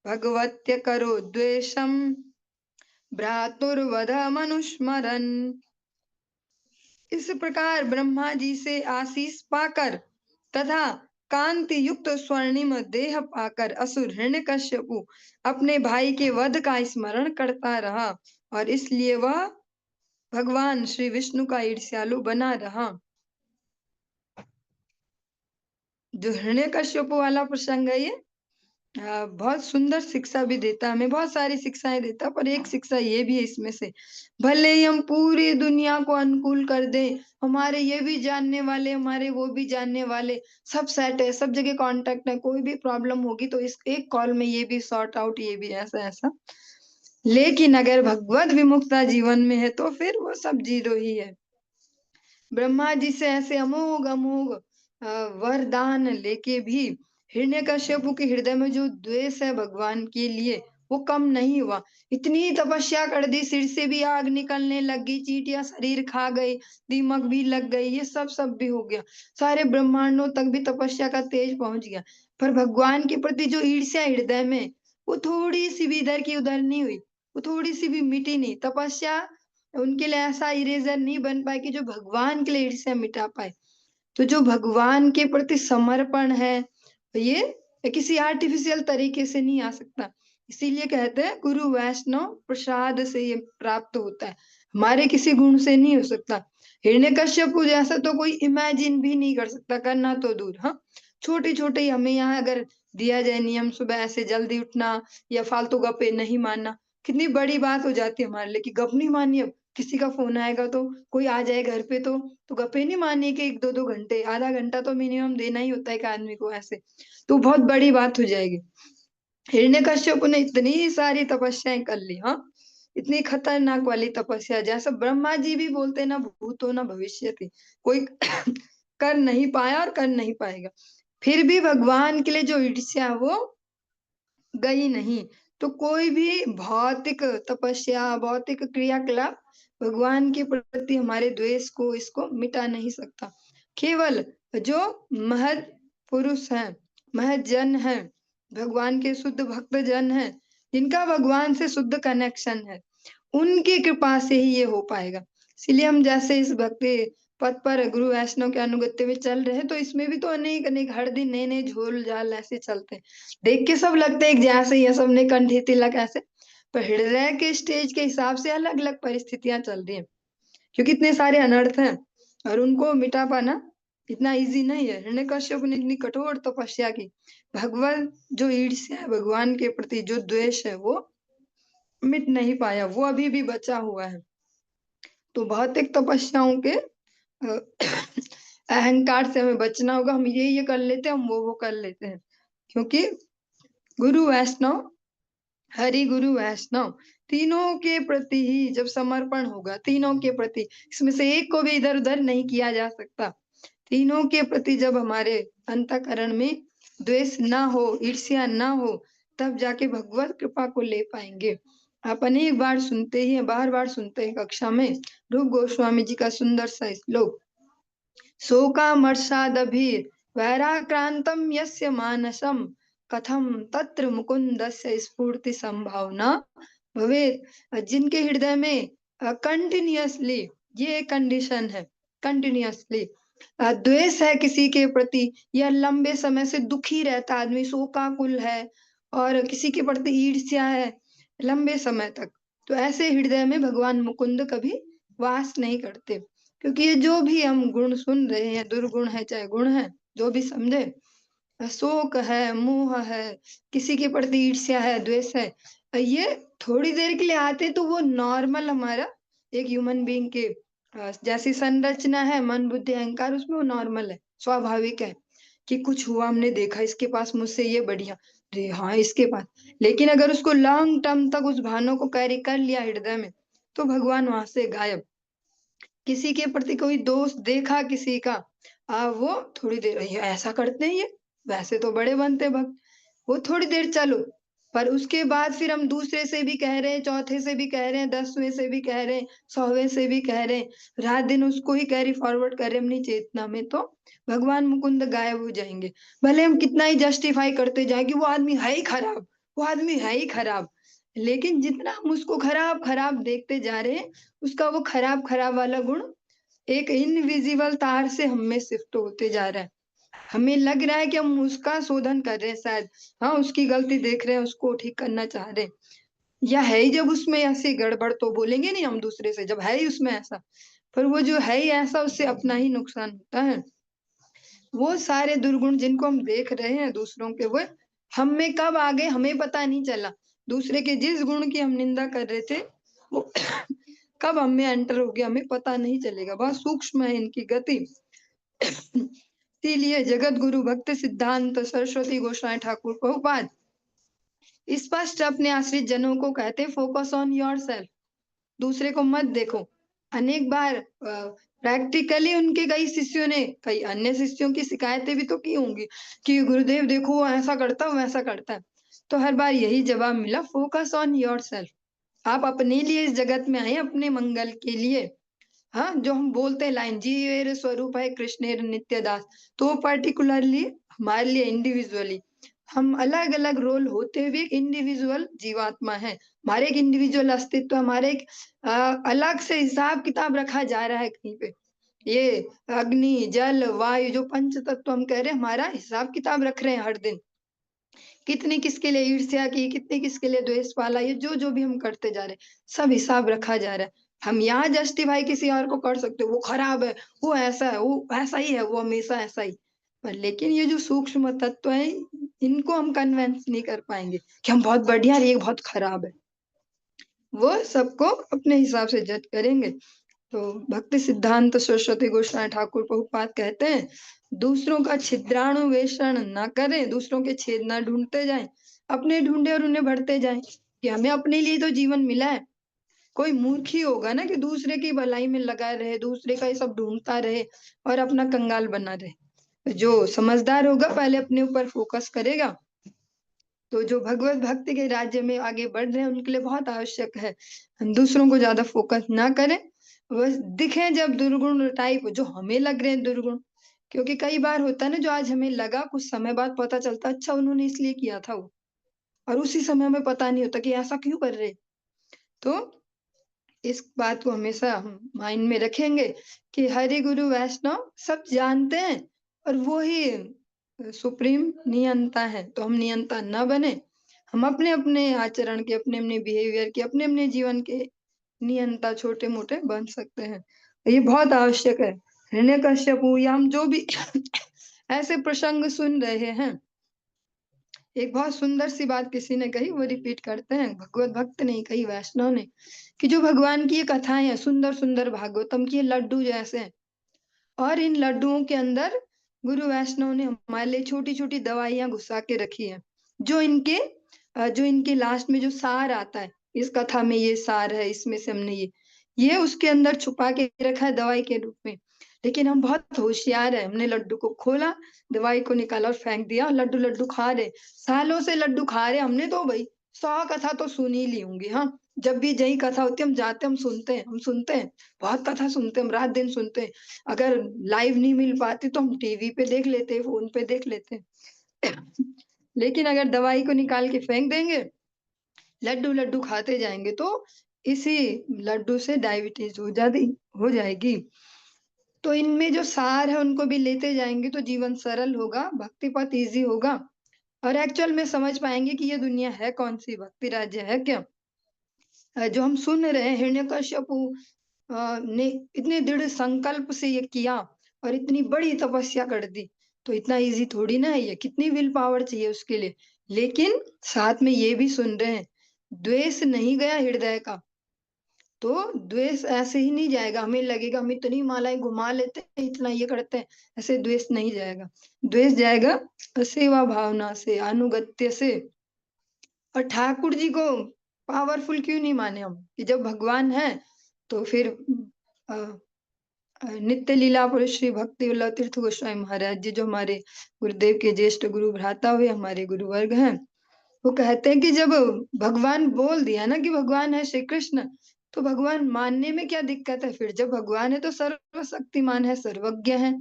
भगवत्य करो द्वेषम भ्रातुर्वध मनुस्मरन्। इस प्रकार ब्रह्मा जी से आशीष पाकर तथा कांति युक्त स्वर्णिम देह पाकर असुर हिरण्यकश्यपु अपने भाई के वध का स्मरण करता रहा और इसलिए वह भगवान श्री विष्णु का ईर्ष्यालु बना रहा। जो हिरण्यकश्यपु वाला प्रसंग है ये बहुत सुंदर शिक्षा भी देता, हमें बहुत सारी शिक्षाएं देता, पर एक शिक्षा ये भी है इसमें से, भले ही हम पूरी दुनिया को अनुकूल कर दें, हमारे ये भी जानने वाले हमारे वो भी जानने वाले सब सेट है, सब जगह कांटेक्ट है, कोई भी प्रॉब्लम होगी तो इस एक कॉल में ये भी सॉर्ट आउट, ये भी ऐसा ऐसा, लेकिन अगर भगवत विमुखता जीवन में है तो फिर वो सब जीरो ही है। ब्रह्मा जी से ऐसे अमोघ अमोघ वरदान लेके भी हिरण्यकश्यपु के हृदय में जो द्वेष है भगवान के लिए वो कम नहीं हुआ। इतनी तपस्या कर दी, सिर से भी आग निकलने लगी, चींटियां शरीर खा गई, दीमक भी लग गई, ये सब भी हो गया, सारे ब्रह्मांडों तक भी तपस्या का तेज पहुंच गया, पर भगवान के प्रति जो ईर्ष्या हृदय में वो थोड़ी सी भी इधर की उधर नहीं हुई, वो थोड़ी सी भी मिटी नहीं। तपस्या उनके लिए ऐसा इरेजर नहीं बन पाए कि जो भगवान के लिए ईर्ष्या मिटा पाए। तो जो भगवान के प्रति समर्पण है ये किसी आर्टिफिशियल तरीके से नहीं आ सकता। इसीलिए कहते हैं गुरु वैष्णव प्रसाद से ये प्राप्त होता है, हमारे किसी गुण से नहीं हो सकता। हिरण्यकश्यप जैसा तो कोई इमेजिन भी नहीं कर सकता, करना तो दूर। हाँ, छोटे छोटे ही हमें यहाँ अगर दिया जाए नियम, सुबह ऐसे जल्दी उठना या फालतू गप्पे नहीं मानना, कितनी बड़ी बात हो जाती है हमारे लिए कि गप नहीं मानिए, किसी का फोन आएगा तो कोई आ जाए घर पे तो गप्पे नहीं मानिए कि 1-2 घंटे, आधा घंटा तो मिनिमम देना ही होता है एक आदमी को, ऐसे तो बहुत बड़ी बात हो जाएगी। हिरण्यकश्यप ने इतनी सारी तपस्याएं कर ली, हाँ, इतनी खतरनाक वाली तपस्या जैसा ब्रह्मा जी भी बोलते ना भूतो ना भविष्य थी, कोई कर नहीं पाया और कर नहीं पाएगा। फिर भी भगवान के लिए जो ईर्ष्या वो गई नहीं। तो कोई भी भौतिक तपस्या भौतिक क्रियाकलाप भगवान के प्रति हमारे द्वेष को इसको मिटा नहीं सकता। केवल जो महद पुरुष हैं, महद जन हैं, भगवान के शुद्ध भक्त जन हैं, जिनका भगवान से शुद्ध कनेक्शन है, उनकी कृपा से ही ये हो पाएगा। इसलिए हम जैसे इस भक्ति पथ पर गुरु वैष्णव के अनुगत्य में चल रहे हैं तो इसमें भी तो अनेक अनेक हर दिन नए नए झोल झाल ऐसे चलते हैं, देख के सब लगता है एक जैसे ही है, सबने कंठी तिलक ऐसे, पर हृदय के स्टेज के हिसाब से अलग अलग परिस्थितियां चल रही है, क्योंकि इतने सारे अनर्थ हैं और उनको मिटा पाना इतना इजी नहीं है। हिरण्यकश्यप ने इतनी कठोर तपस्या की, भगवान जो ईर्ष्या है, भगवान के प्रति जो द्वेष है वो मिट नहीं पाया, वो अभी भी बचा हुआ है। तो भौतिक तपस्याओं के अहंकार से हमें बचना होगा। हम ये कर लेते हैं, हम वो कर लेते हैं, क्योंकि गुरु वैष्णव, हरि गुरु वैष्णव तीनों के प्रति ही जब समर्पण होगा, तीनों के प्रति, इसमें से एक को भी इधर उधर नहीं किया जा सकता। तीनों के प्रति जब हमारे अंतःकरण में द्वेष ना हो, ईर्ष्या ना हो, तब जाके भगवत कृपा को ले पाएंगे। आप अनेक बार सुनते ही हैं, बार बार सुनते हैं कक्षा में रूप गोस्वामी जी का सुंदर सा श्लोक, शोकामर्षादभिर वैराक्रांतम यस्य मानसम कथम तत्र मुकुंदस्य स्फूर्ति संभावना भवेत्। जिनके हृदय में कंटिन्यूअसली, ये कंडीशन है, कंटिन्यूअसली द्वेष है किसी के प्रति, या लंबे समय से दुखी रहता आदमी, शोकाकुल है और किसी के प्रति ईर्ष्या है लंबे समय तक, तो ऐसे हृदय में भगवान मुकुंद कभी वास नहीं करते। क्योंकि ये जो भी हम गुण सुन रहे हैं, दुर्गुण है चाहे गुण है, जो भी समझे, शोक है, मोह है, किसी के प्रति ईर्ष्या है, द्वेष है, ये थोड़ी देर के लिए आते तो वो नॉर्मल हमारा एक ह्यूमन बीइंग के जैसी संरचना है, मन बुद्धि अहंकार, उसमें वो नॉर्मल है, स्वाभाविक है कि कुछ हुआ, हमने देखा इसके पास, मुझसे ये बढ़िया, अरे हाँ इसके पास। लेकिन अगर उसको लॉन्ग टर्म तक उस भावना को कैरी कर लिया हृदय में, तो भगवान वहां से गायब। किसी के प्रति कोई दोष देखा किसी का, वो थोड़ी देर, ये ऐसा करते हैं, ये वैसे तो बड़े बनते भक्त, वो थोड़ी देर चलो, पर उसके बाद फिर हम दूसरे से भी कह रहे हैं, चौथे से भी कह रहे हैं, 10वें से भी कह रहे हैं, 100वें से भी कह रहे हैं, रात दिन उसको ही कैरी फॉरवर्ड कर रहे हैं अपनी चेतना में, तो भगवान मुकुंद गायब हो जाएंगे। भले हम कितना ही जस्टिफाई करते जाए कि वो आदमी है ही खराब, वो आदमी है ही खराब, लेकिन जितना हम उसको खराब खराब देखते जा रहे हैं, उसका वो खराब खराब वाला गुण एक इनविजिबल तार से हम में शिफ्ट होते जा रहा है। हमें लग रहा है कि हम उसका शोधन कर रहे हैं शायद, हाँ उसकी गलती देख रहे हैं, उसको ठीक करना चाह रहे हैं, या है ही जब उसमें ऐसी गड़बड़ तो बोलेंगे नहीं हम दूसरे से, जब है ही उसमें ऐसा, पर वो जो है ही ऐसा, उससे अपना ही नुकसान होता है। वो सारे दुर्गुण जिनको हम देख रहे हैं दूसरों के, वो हम में कब आ गए हमें पता नहीं चला। दूसरे के जिस गुण की हम निंदा कर रहे थे, वो कब हम में एंटर हो गया हमें पता नहीं चलेगा, बहुत सूक्ष्म है इनकी गति। इसीलिए जगत गुरु भक्त सिद्धांत सरस्वती गोस्वामी ठाकुर प्रभुपाद स्पष्ट अपने आश्रित जनों को कहते, फोकस ऑन योरसेल्फ, दूसरे को मत देखो। अनेक बार प्रैक्टिकली उनके कई शिष्यों ने कई अन्य शिष्यों की शिकायतें भी तो की होंगी कि गुरुदेव देखो वो ऐसा करता है, वैसा करता है, तो हर बार यही जवाब मिला, फोकस ऑन योरसेल्फ। आप अपने लिए इस जगत में आए, अपने मंगल के लिए। हाँ, जो हम बोलते हैं लाइन, जीवेर स्वरूप है कृष्णेर नित्य दास, तो पर्टिकुलरली हमारे लिए इंडिविजुअली, हम अलग अलग रोल होते हुए एक इंडिविजुअल जीवात्मा है, हमारे एक इंडिविजुअल अस्तित्व, हमारे एक अलग से हिसाब किताब रखा जा रहा है कहीं पे। ये अग्नि जल वायु जो पंच तत्व हम कह रहे हैं, हमारा हिसाब किताब रख रहे हैं हर दिन, कितनी किसके लिए ईर्ष्या की, कितनी किसके लिए द्वेष पाला, ये जो जो भी हम करते जा रहे हैं, सब हिसाब रखा जा रहा है। हम यहाँ जस्टिफाई किसी और को कर सकते हो, वो खराब है, वो ऐसा है, वो ऐसा ही है, वो हमेशा ऐसा ही, पर लेकिन ये जो सूक्ष्म तत्व है, इनको हम कन्वेंस नहीं कर पाएंगे कि हम बहुत बढ़िया है, ये बहुत खराब है। वो सबको अपने हिसाब से जज करेंगे। तो भक्ति सिद्धांत सरस्वती गोस्वामी ठाकुर प्रभुपाद कहते हैं, दूसरों का छिद्राणुवेषण न करें, दूसरों के छेद न ढूंढते जाएं, अपने ढूंढे और उन्हें बढ़ते जाएं, कि हमें अपने लिए तो जीवन मिला है। कोई मूर्ख ही होगा ना कि दूसरे की भलाई में लगा रहे, दूसरे का ये सब ढूंढता रहे और अपना कंगाल बना रहे। जो समझदार होगा पहले अपने ऊपर फोकस करेगा। तो जो भगवत भक्ति के राज्य में आगे बढ़ रहे हैं उनके लिए बहुत आवश्यक है हम दूसरों को ज्यादा फोकस ना करें, बस दिखे जब दुर्गुण टाइप जो हमें लग रहे हैं दुर्गुण, क्योंकि कई बार होता है ना, जो आज हमें लगा कुछ समय बाद पता चलता अच्छा उन्होंने इसलिए किया था वो, और उसी समय हमें पता नहीं होता कि ऐसा क्यों कर रहे। तो इस बात को हमेशा हम माइंड में रखेंगे कि हरि गुरु वैष्णव सब जानते हैं और वो ही सुप्रीम नियंता है, तो हम नियंता न बने, हम अपने अपने आचरण के, अपने अपने बिहेवियर के, अपने अपने जीवन के नियंता छोटे मोटे बन सकते हैं। ये बहुत आवश्यक है। हिरण्यकश्यप या हम जो भी ऐसे प्रसंग सुन रहे हैं, एक बहुत सुंदर सी बात किसी ने कही, वो रिपीट करते हैं, भगवत भक्त ने कही, वैष्णव ने, कि जो भगवान की ये कथाएं हैं सुंदर सुंदर भागवतम की, ये लड्डू जैसे हैं, और इन लड्डुओं के अंदर गुरु वैष्णव ने हमारे लिए छोटी छोटी दवाइयां घुसा के रखी है, जो इनके लास्ट में जो सार आता है, इस कथा में ये सार है, इसमें से हमने ये उसके अंदर छुपा के रखा है दवाई के रूप में। लेकिन हम बहुत होशियार है, हमने लड्डू को खोला, दवाई को निकाला और फेंक दिया, और लड्डू लड्डू खा रहे, सालों से लड्डू खा रहे हमने तो भाई 100 कथा तो सुन ही ली होंगी। हाँ, जब भी जही कथा होती है हम जाते हैं, हम सुनते हैं, बहुत कथा सुनते हैं, हम रात दिन सुनते हैं। अगर लाइव नहीं मिल पाती तो हम टीवी पे देख लेते हैं, फोन पे देख लेते हैं। लेकिन अगर दवाई को निकाल के फेंक देंगे, लड्डू लड्डू खाते जाएंगे, तो इसी लड्डू से डायबिटीज हो जाएगी। तो इनमें जो सार है उनको भी लेते जाएंगे तो जीवन सरल होगा, भक्ति पथ ईजी होगा, और एक्चुअल में समझ पाएंगे कि ये दुनिया है कौन सी, भक्ति राज्य है क्या। जो हम सुन रहे हैं, हिरण्यकश्यपु ने इतने दृढ़ संकल्प से ये किया और इतनी बड़ी तपस्या कर दी, तो इतना इजी थोड़ी ना है ये, कितनी विल पावर चाहिए उसके लिए। लेकिन साथ में ये भी सुन रहे हैं, द्वेष नहीं गया हृदय का, तो द्वेष ऐसे ही नहीं जाएगा, हमें लगेगा हम इतनी मालाएं घुमा लेते हैं, इतना ये करते हैं, ऐसे द्वेष नहीं जाएगा। द्वेष जाएगा सेवा भावना से, अनुगत्य से। और ठाकुर जी को पावरफुल क्यों नहीं माने हम, कि जब भगवान है तो फिर अ, नित्य लीला पुरुष श्री भक्ति वल्लभ तीर्थ गोस्वामी महाराज जी, जो हमारे गुरुदेव के ज्येष्ठ गुरु भ्राता हुए हमारे गुरु वर्ग हैं, वो कहते हैं कि जब भगवान बोल दिया ना कि भगवान है श्री कृष्ण, तो भगवान मानने में क्या दिक्कत है। फिर जब भगवान है तो सर्वशक्तिमान है, सर्वज्ञ है,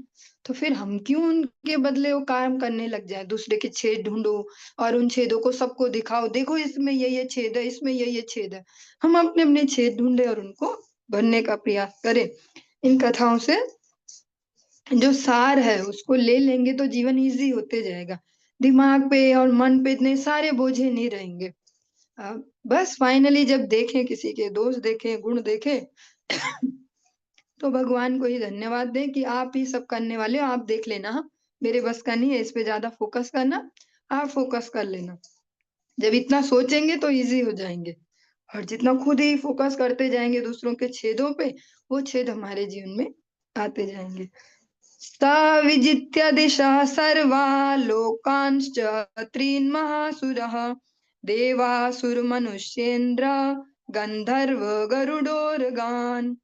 तो फिर हम क्यों उनके बदले वो काम करने लग जाए, दूसरे के छेद ढूंढो और उन छेदों को सबको दिखाओ, देखो इसमें ये छेद है, इसमें ये छेद है। हम अपने अपने छेद ढूंढे और उनको भरने का प्रयास करें। इन कथाओं से जो सार है उसको ले लेंगे तो जीवन इजी होते जाएगा, दिमाग पे और मन पे इतने सारे बोझे नहीं रहेंगे। बस फाइनली जब देखें, किसी के दोष देखें, गुण देखें, तो भगवान को ही धन्यवाद दें कि आप ही सब करने वाले हो, आप देख लेना, हाँ मेरे बस का नहीं है इस पे ज्यादा फोकस करना, आप फोकस कर लेना। जब इतना सोचेंगे तो इजी हो जाएंगे, और जितना खुद ही फोकस करते जाएंगे दूसरों के छेदों पे, वो छेद हमारे जीवन में आते जाएंगे। सा विजित्य दिशा सर्वा लोकांश्च त्रीन् महासुरः देवासुरमनुष्येन्द्र गंधर्व गरुडोर्गान्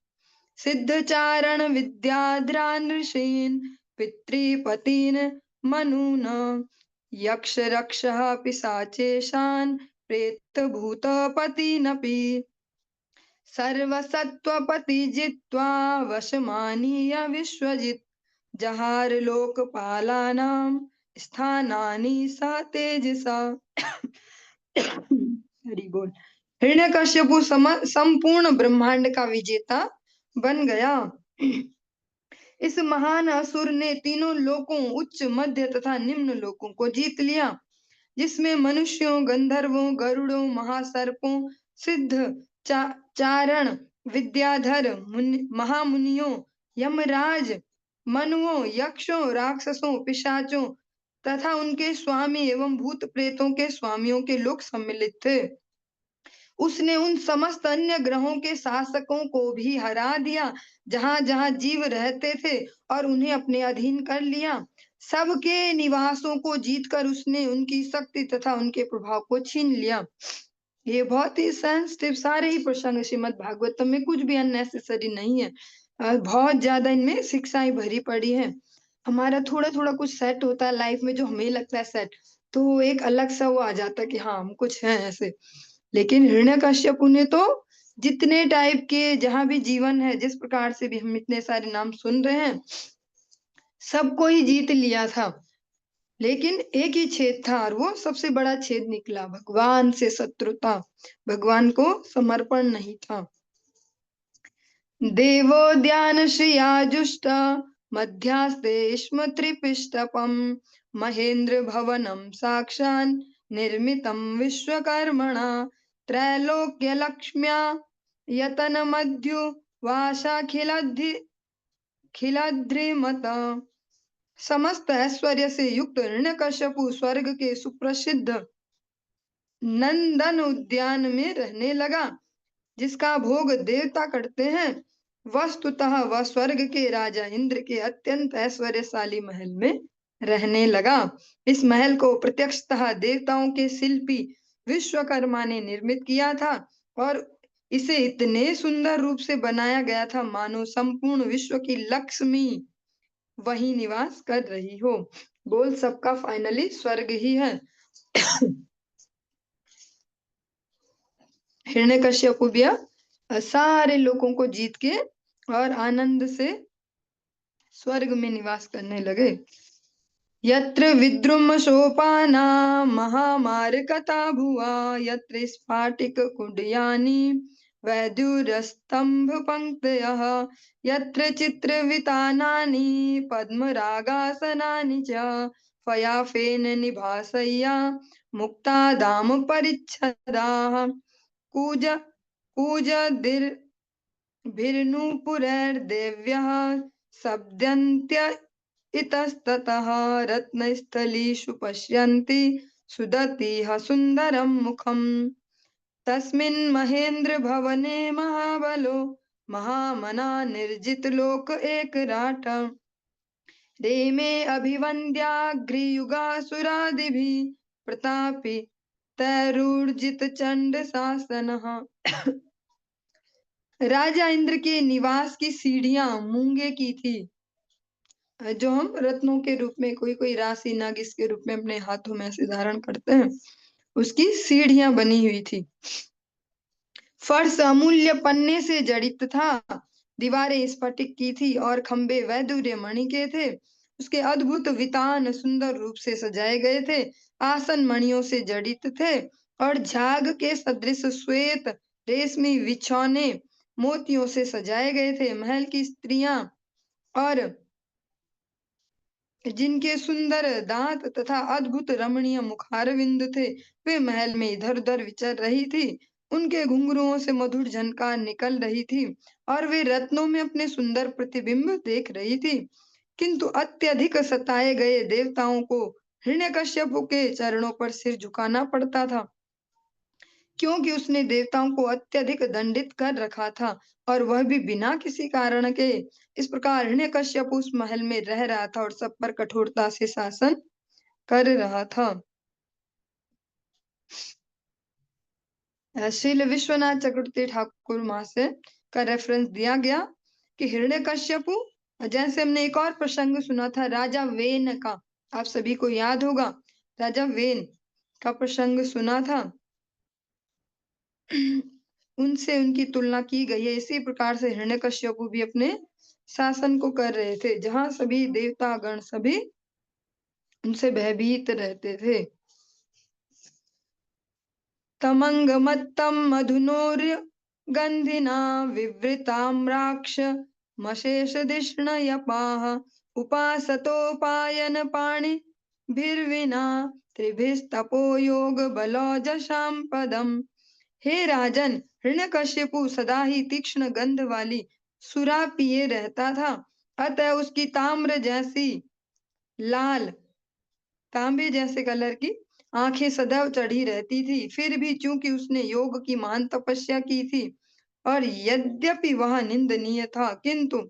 सिद्धचारण विद्याद्रान् ऋषीन् पितृपतीन् मनून् यक्ष रक्षः पिशाचेशान् प्रेतभूतपतीनपि सर्वसत्त्वपति जित्वा वशमानीय विश्वजित् जहार लोकपालानां स्थानानि सा तेजसा। हरि बोल। हिरण्यकश्यपु संपूर्ण ब्रह्मांड का विजेता बन गया। इस महान असुर ने तीनों लोकों, उच्च मध्य तथा निम्न लोकों को जीत लिया, जिसमें मनुष्यों, गंधर्वों, गरुड़ों, महासर्पों, सिद्ध, चारण, विद्याधर, महामुनियों, यमराज, मनुओं, यक्षों, राक्षसों, पिशाचों तथा उनके स्वामी एवं भूत प्रेतों के स्वामियों के लोग सम्मिलित थे। उसने उन समस्त अन्य ग्रहों के शासकों को भी हरा दिया जहां जहां जीव रहते थे, और उन्हें अपने अधीन कर लिया। सबके निवासों को जीतकर उसने उनकी शक्ति तथा उनके प्रभाव को छीन लिया। ये बहुत ही सेंसिटिव सारे ही प्रसंग श्रीमद् भागवतम में, कुछ भी अननेसेसरी नहीं है, बहुत ज्यादा इनमें शिक्षाएं भरी पड़ी है। हमारा थोड़ा थोड़ा कुछ सेट होता है लाइफ में, जो हमें लगता है सेट, तो एक अलग सा वो आ जाता है कि हाँ हम कुछ हैं ऐसे। लेकिन हिरण्यकश्यपु ने तो जितने टाइप के जहां भी जीवन है, जिस प्रकार से भी हम इतने सारे नाम सुन रहे हैं, सबको ही जीत लिया था। लेकिन एक ही छेद था, और वो सबसे बड़ा छेद निकला, भगवान से शत्रुता, भगवान को समर्पण नहीं था। देवोद्यान श्रियाजुष्ट मध्यास्ते स्म त्रिपिष्टपम महेंद्र भवनम साक्षान् निर्मितम विश्वकर्मणा त्रैलोक्य लक्ष्म्या यतन मध्यु वासाखिलद्रिमत समस्त ऐश्वर्य से युक्त हिरण्यकश्यपु स्वर्ग के सुप्रसिद्ध नंदन उद्यान में रहने लगा, जिसका भोग देवता करते हैं। वस्तुतः वह स्वर्ग के राजा इंद्र के अत्यंत ऐश्वर्यशाली महल में रहने लगा। इस महल को प्रत्यक्षतः देवताओं के शिल्पी विश्वकर्मा ने निर्मित किया था और इसे इतने सुंदर रूप से बनाया गया था मानो संपूर्ण विश्व की लक्ष्मी वही निवास कर रही हो। गोल सबका फाइनली स्वर्ग ही है। हिरण्यकश्यप भी सारे लोगों को जीत के और आनंद से स्वर्ग में निवास करने लगे। यत्र विद्रुम सोपाना महामारकता भुवा, यत्र स्फाटिक कुड्यानि वैदुरस्तंभ पंक्तयः, यत्र चित्रवितानानि पद्मरागासनानि च फयाफेन निभासय्या मुक्ता दाम परिच्छदाः, कूज कूजदिर्भिर्नूपुरैर्देव्यः सब्दन्त्य इतस्ततः रत्नस्थलीषु पश्यन्ति सुदतिः सुन्दरं मुखम्। तस्मिन् महेन्द्र भवने महाबलो महामना निर्जितलोक एकराट, रेमे अभिवन्द्याग्रियुगासुरादिभिः प्रतापी तैरूर्जित चंड शासनः। राजा इंद्र के निवास की सीढ़ियां मूंगे की थी, जो हम रत्नों के रूप में कोई कोई राशि नागिस के रूप में अपने हाथों में ऐसे धारण करते हैं, उसकी सीढ़ियां बनी हुई थी। फर्श अमूल्य पन्ने से जड़ित था, दीवारें स्फटिक की थी और खंबे वैदूर्य मणि के थे। उसके अद्भुत वितान सुंदर रूप से सजाए गए थे, आसन मणियों से जड़ित थे और झाग के सदृश श्वेत रेशमी बिछौने मोतियों से सजाए गए थे। महल की स्त्रियां और जिनके सुंदर दांत तथा अद्भुत रमणीय मुखारविंद थे, वे महल में इधर उधर विचर रही थी। उनके घुंघरुओं से मधुर झनकार निकल रही थी और वे रत्नों में अपने सुंदर प्रतिबिंब देख रही थी। किंतु अत्यधिक सताए गए देवताओं को हिरण्यकश्यप के चरणों पर सिर झुकाना पड़ता था, क्योंकि उसने देवताओं को अत्यधिक दंडित कर रखा था और वह भी बिना किसी कारण के। इस प्रकार हिरण्यकश्यप उस महल में रह रहा था और सब पर कठोरता से शासन कर रहा था। श्रील विश्वनाथ चक्रवर्ती ठाकुर महाशय का रेफरेंस दिया गया कि हिरण्यकश्यप, जैसे हमने एक और प्रसंग सुना था राजा वेन का, आप सभी को याद होगा, राजा वेन का प्रसंग सुना था, उनसे उनकी तुलना की गई है। इसी प्रकार से हिरण्यकश्यप भी अपने शासन को कर रहे थे, जहां सभी देवता गण सभी उनसे भयभीत रहते थे। तमंगमत्तम मधुनोर्य गंधिना विवृताम्राक्ष मशेष दिष्ण यपाः, उपासतोपायन पाणि भिर्विना त्रिभिस्तपो योग बलौजशां पदम। हे राजन, हिरण्यकश्यपु सदा ही तीक्ष्ण गंध वाली सुरा पिए रहता था, अतः उसकी ताम्र जैसी लाल तांबे जैसे कलर की आंखें सदैव चढ़ी रहती थी। फिर भी चूंकि उसने योग की महान तपस्या की थी और यद्यपि वह निंदनीय था, किंतु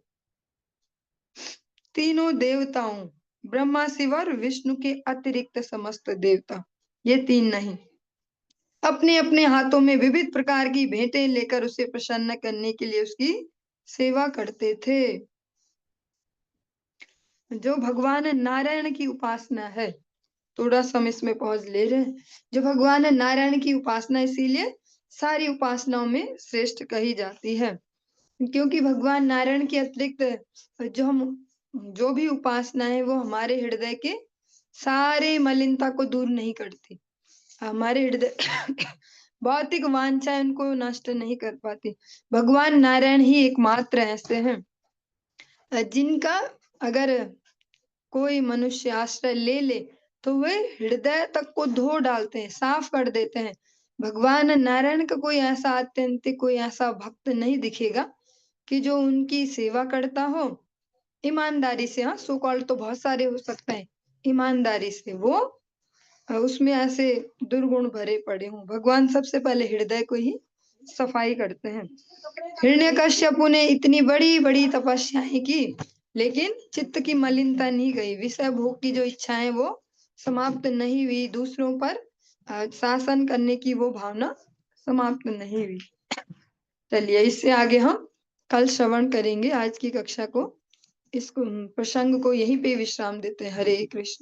तीनों देवताओं ब्रह्मा शिव और विष्णु के अतिरिक्त समस्त देवता, ये तीन नहीं, अपने अपने हाथों में विविध प्रकार की भेंटें लेकर उसे प्रसन्न करने के लिए उसकी सेवा करते थे। जो भगवान नारायण की उपासना है, थोड़ा सा हम इसमें पॉज ले रहे हैं, जो भगवान नारायण की उपासना इसीलिए सारी उपासनाओं में श्रेष्ठ कही जाती है, क्योंकि भगवान नारायण के अतिरिक्त जो भी उपासना है वो हमारे हृदय के सारे मलिनता को दूर नहीं करती, हमारे हृदय भौतिक वांछा उनको नष्ट नहीं कर पाती। भगवान नारायण ही एकमात्र ऐसे हैं जिनका अगर कोई मनुष्य आश्रय ले ले तो वे हृदय तक को धो डालते हैं, साफ कर देते हैं। भगवान नारायण का कोई ऐसा आत्यंतिक कोई ऐसा भक्त नहीं दिखेगा कि जो उनकी सेवा करता हो ईमानदारी से, हाँ सो कॉल्ड तो बहुत सारे हो सकते हैं, ईमानदारी से वो उसमें ऐसे दुर्गुण भरे पड़े हों। भगवान सबसे पहले हृदय को ही सफाई करते हैं। हिरण्यकश्यपु ने इतनी बड़ी बड़ी तपस्याएं की, लेकिन चित्त की मलिनता नहीं गई। विषय भोग की जो इच्छाएं वो समाप्त नहीं हुई, दूसरों पर शासन करने की वो भावना समाप्त नहीं हुई। चलिए इससे आगे हम कल श्रवण करेंगे। आज की कक्षा को, इस प्रसंग को यहीं पे विश्राम देते हैं। हरे कृष्ण।